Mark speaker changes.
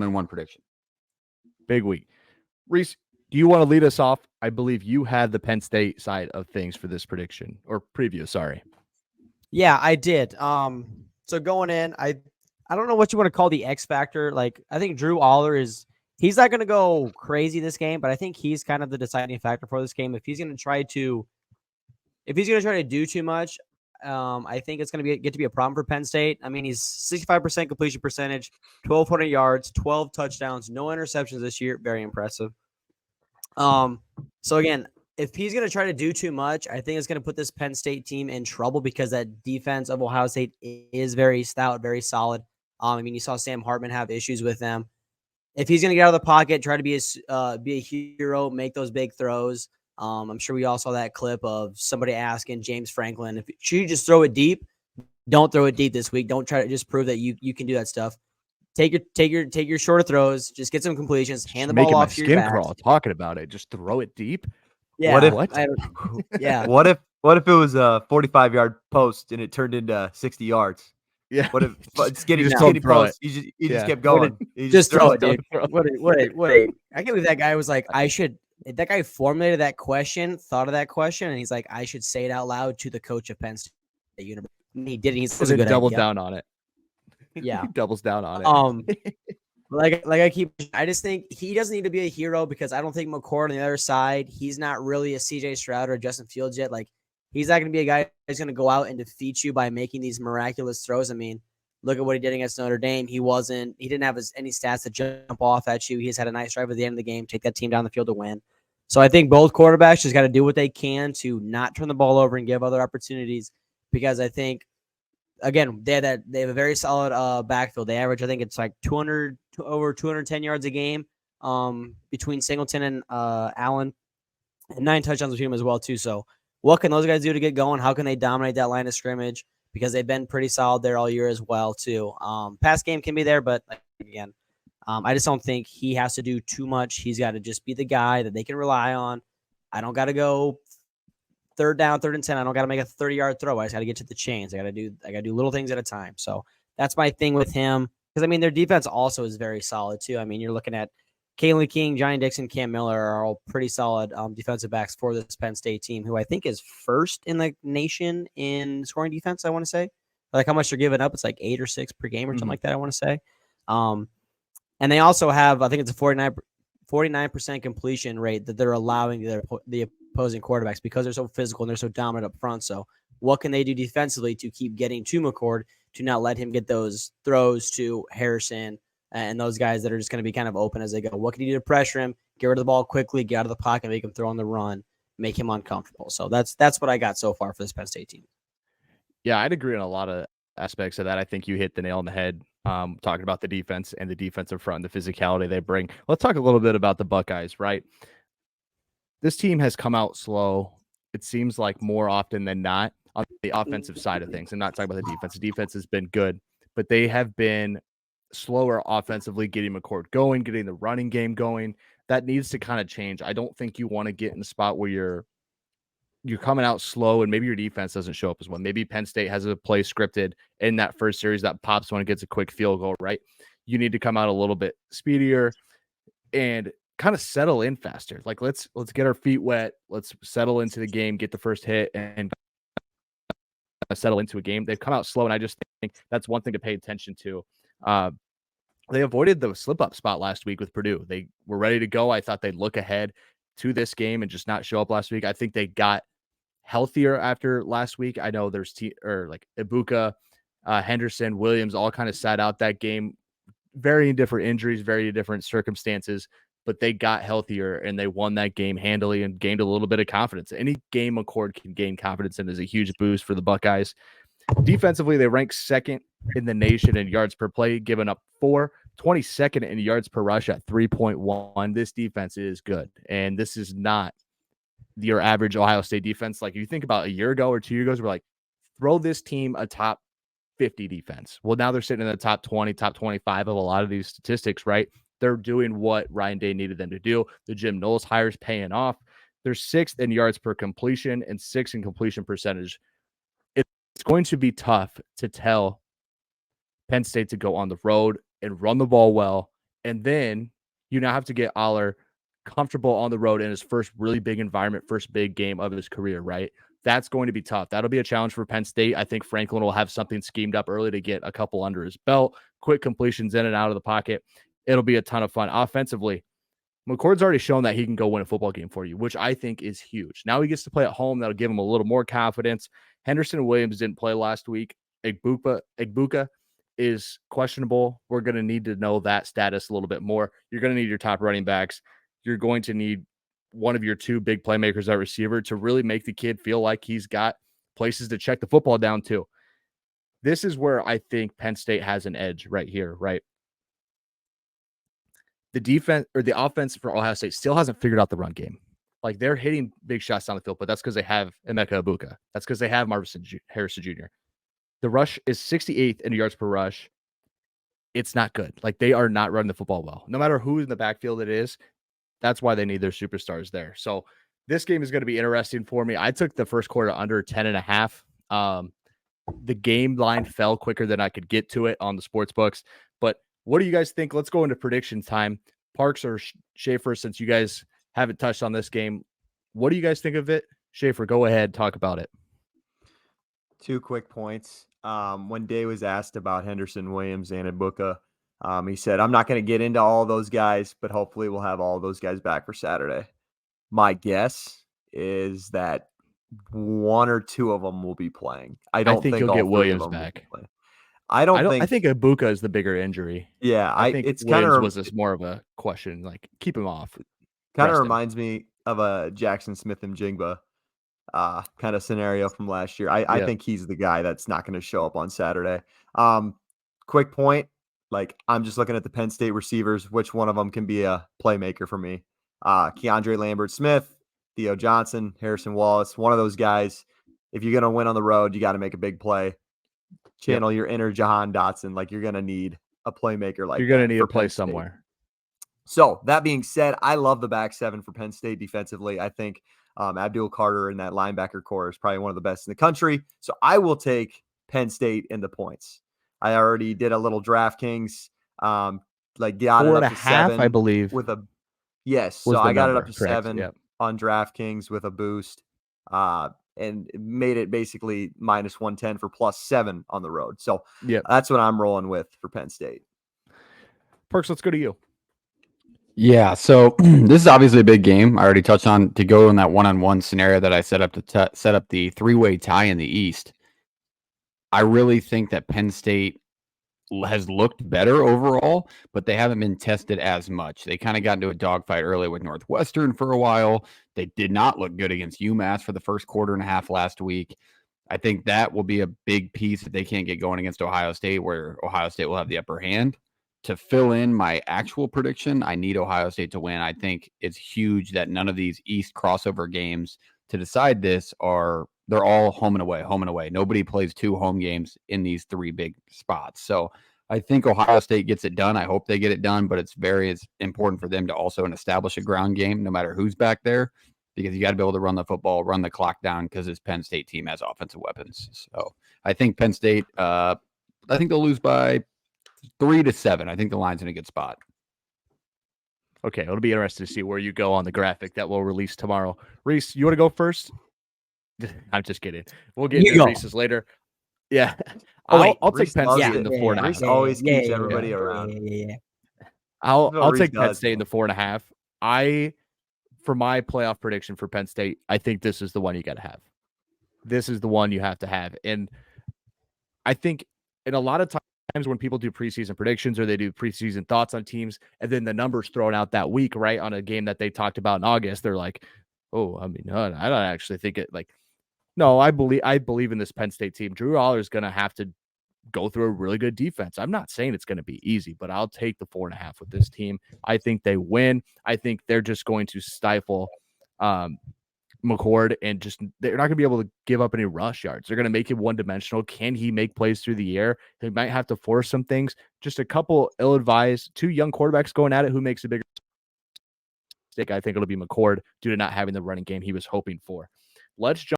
Speaker 1: 1-1 prediction.
Speaker 2: Big week. Reese, do you want to lead us off? I believe you had the Penn State side of things for this prediction or preview. Sorry.
Speaker 3: Yeah, I did. So going in, I don't know what you want to call the X factor. Like, I think Drew Allar he's not going to go crazy this game, but I think he's kind of the deciding factor for this game. If he's going to try to do too much, I think it's going to get to be a problem for Penn State. I mean, he's 65% completion percentage, 1,200 yards, 12 touchdowns, no interceptions this year. Very impressive. So again, if he's going to try to do too much, I think it's going to put this Penn State team in trouble because that defense of Ohio State is very stout, very solid. I mean, you saw Sam Hartman have issues with them. If he's going to get out of the pocket, try to be a hero, make those big throws. I'm sure we all saw that clip of somebody asking James Franklin, should you just throw it deep? Don't throw it deep this week. Don't try to just prove that you can do that stuff. Take your shorter throws. Just get some completions. Hand the ball off to your back.
Speaker 2: Crawl talking about it. Just throw it deep.
Speaker 3: Yeah.
Speaker 4: Yeah. What if it was a 45-yard post and it turned into 60 yards?
Speaker 2: Yeah.
Speaker 4: What if it's getting
Speaker 2: just
Speaker 4: post? You just kept going.
Speaker 3: Just throw it, dude. Wait. I can't believe that guy was like, that guy formulated that question, thought of that question, and he's like, I should say it out loud to the coach of Penn State University. And he did. He's
Speaker 2: a good double down on it.
Speaker 3: Yeah.
Speaker 2: He doubles down on it.
Speaker 3: I just think he doesn't need to be a hero because I don't think McCord on the other side, he's not really a CJ Stroud or Justin Fields yet. Like, he's not going to be a guy who's going to go out and defeat you by making these miraculous throws. I mean, look at what he did against Notre Dame. He didn't have any stats to jump off at you. He's had a nice drive at the end of the game, take that team down the field to win. So I think both quarterbacks just got to do what they can to not turn the ball over and give other opportunities because I think, again, they have a very solid backfield. They average, I think it's like over 210 yards a game between Singleton and Allen, and 9 touchdowns between them as well too. So what can those guys do to get going? How can they dominate that line of scrimmage? Because they've been pretty solid there all year as well too. Pass game can be there, but again, I just don't think he has to do too much. He's got to just be the guy that they can rely on. I don't got to go third down, 3rd and 10. I don't got to make a 30-yard throw. I just got to get to the chains. I got to do little things at a time. So that's my thing with him. Because I mean, their defense also is very solid too. I mean, you're looking at Kalen King, Johnny Dixon, Cam Miller are all pretty solid defensive backs for this Penn State team, who I think is first in the nation in scoring defense. I want to say, like how much they're giving up. It's like 8 or 6 per game or something like that. I want to say. And they also have, I think it's a 49% completion rate that they're allowing the opposing quarterbacks because they're so physical and they're so dominant up front. So what can they do defensively to keep getting to McCord to not let him get those throws to Harrison and those guys that are just going to be kind of open as they go? What can you do to pressure him, get rid of the ball quickly, get out of the pocket, make him throw on the run, make him uncomfortable? So that's what I got so far for this Penn State team.
Speaker 2: Yeah, I'd agree on a lot of aspects of that. I think you hit the nail on the head talking about the defense and the defensive front and the physicality they bring. Let's talk a little bit about the Buckeyes, right? This team has come out slow, it seems like, more often than not on the offensive side of things. I'm not talking about the defense. The defense has been good, but they have been slower offensively, getting McCord going, getting the running game going. That needs to kind of change. I don't think you want to get in a spot where you're coming out slow and maybe your defense doesn't show up as well. Maybe Penn State has a play scripted in that first series that pops when it gets a quick field goal, right? You need to come out a little bit speedier and kind of settle in faster. Like let's get our feet wet. Let's settle into the game, get the first hit and settle into a game. They've come out slow. And I just think that's one thing to pay attention to. They avoided the slip up spot last week with Purdue. They were ready to go. I thought they'd look ahead to this game and just not show up last week. I think they got healthier after last week. I know there's like Ibuka, Henderson, Williams all kind of sat out that game. Very different injuries, very different circumstances, but they got healthier and they won that game handily and gained a little bit of confidence. Any game McCord can gain confidence in is a huge boost for the Buckeyes. Defensively, they rank 2nd in the nation in yards per play, giving up 4, 22nd in yards per rush at 3.1. This defense is good, and this is not your average Ohio State defense. Like, you think about a year ago or 2 years ago, we're like, throw this team a top 50 defense. Well, now they're sitting in the top 20, top 25 of a lot of these statistics, right? They're doing what Ryan Day needed them to do. The Jim Knowles hires paying off. They're 6th in yards per completion and 6th in completion percentage. It's going to be tough to tell Penn State to go on the road and run the ball well And then you now have to get Allar comfortable on the road in his first really big environment, first big game of his career, right? That's going to be tough. That'll be a challenge for Penn State. I think Franklin will have something schemed up early to get a couple under his belt, quick completions in and out of the pocket. It'll be a ton of fun. Offensively, McCord's already shown that he can go win a football game for you, which I think is huge. Now he gets to play at home. That'll give him a little more confidence. Henderson and Williams didn't play last week. Egbuka is questionable. We're going to need to know that status a little bit more. You're going to need your top running backs. You're going to need one of your two big playmakers at receiver to really make the kid feel like he's got places to check the football down to. This is where I think Penn State has an edge right here, right? The defense or the offense for Ohio State still hasn't figured out the run game. Like they're hitting big shots down the field, but that's because they have Emeka Egbuka. That's because they have Harrison Jr. The rush is 68th in yards per rush. It's not good. Like they are not running the football well. No matter who in the backfield it is, that's why they need their superstars there. So this game is going to be interesting for me. I took the first quarter under 10.5. The game line fell quicker than I could get to it on the sports books. But what do you guys think? Let's go into prediction time. Parks or Schaefer, since you guys haven't touched on this game, what do you guys think of it? Schaefer, go ahead, talk about it.
Speaker 4: 2 quick points. When Day was asked about Henderson, Williams, and Egbuka, he said, I'm not going to get into all those guys, but hopefully we'll have all those guys back for Saturday. My guess is that 1 or 2 of them will be playing. I think
Speaker 2: you'll get Williams back.
Speaker 4: I
Speaker 2: think Egbuka is the bigger injury.
Speaker 4: Yeah,
Speaker 2: I think it's Williams was this more of a question. Like, keep him off.
Speaker 4: Kind of reminds me of a Jackson Smith and Jigba kind of scenario from last year. I think he's the guy that's not going to show up on Saturday. Quick point, like I'm just looking at the Penn State receivers, which one of them can be a playmaker for me. Keandre Lambert-Smith, Theo Johnson, Harrison Wallace, one of those guys. If you're going to win on the road, you got to make a big play. Channel your inner Jahan Dotson. Like you're going to need a playmaker like
Speaker 2: you're going to need
Speaker 4: to
Speaker 2: play somewhere.
Speaker 4: So that being said, I love the back seven for Penn State defensively. I think Abdul Carter in that linebacker core is probably one of the best in the country. So I will take Penn State in the points. I already did a little DraftKings, like got it up to 7,
Speaker 2: I believe.
Speaker 4: With a yes, so I got it up to 7 on DraftKings with a boost, and made it basically minus 110 for +7 on the road. So that's what I'm rolling with for Penn State.
Speaker 2: Perks, let's go to you.
Speaker 1: Yeah, so this is obviously a big game. I already touched on to go in that one-on-one scenario that I set up to set up the 3-way tie in the East. I really think that Penn State has looked better overall, but they haven't been tested as much. They kind of got into a dogfight early with Northwestern for a while. They did not look good against UMass for the first quarter and a half last week. I think that will be a big piece if they can't get going against Ohio State, where Ohio State will have the upper hand. To fill in my actual prediction, I need Ohio State to win. I think it's huge that none of these East crossover games to decide this they're all home and away, home and away. Nobody plays 2 home games in these 3 big spots. So I think Ohio State gets it done. I hope they get it done, but it's important for them to also establish a ground game, no matter who's back there, because you got to be able to run the football, run the clock down, because this Penn State team has offensive weapons. So I think Penn State, I think they'll lose by 3-7. I think the line's in a good spot.
Speaker 2: Okay, it'll be interesting to see where you go on the graphic that we'll release tomorrow. Reese, you want to go first? I'm just kidding. We'll get into Reese's later. Yeah. I'll take Penn State in the 4.5.
Speaker 4: Reese always keeps everybody around.
Speaker 2: I'll take Penn State in the 4.5. For my playoff prediction for Penn State, I think this is the one you got to have. This is the one you have to have. And I think in a lot of times when people do preseason predictions or they do preseason thoughts on teams, and then the numbers thrown out that week, right, on a game that they talked about in August, they're like, oh, I mean, I don't actually think it. Like, no, I believe in this Penn State team. Drew Allar is going to have to go through a really good defense. I'm not saying it's going to be easy, but I'll take the 4.5 with this team. I think they win. I think they're just going to stifle McCord, and they're not going to be able to give up any rush yards. They're going to make him one-dimensional. Can he make plays through the air? He might have to force some things. Just a couple ill-advised, 2 young quarterbacks going at it. Who makes a bigger mistake? I think it'll be McCord due to not having the running game he was hoping for. Let's jump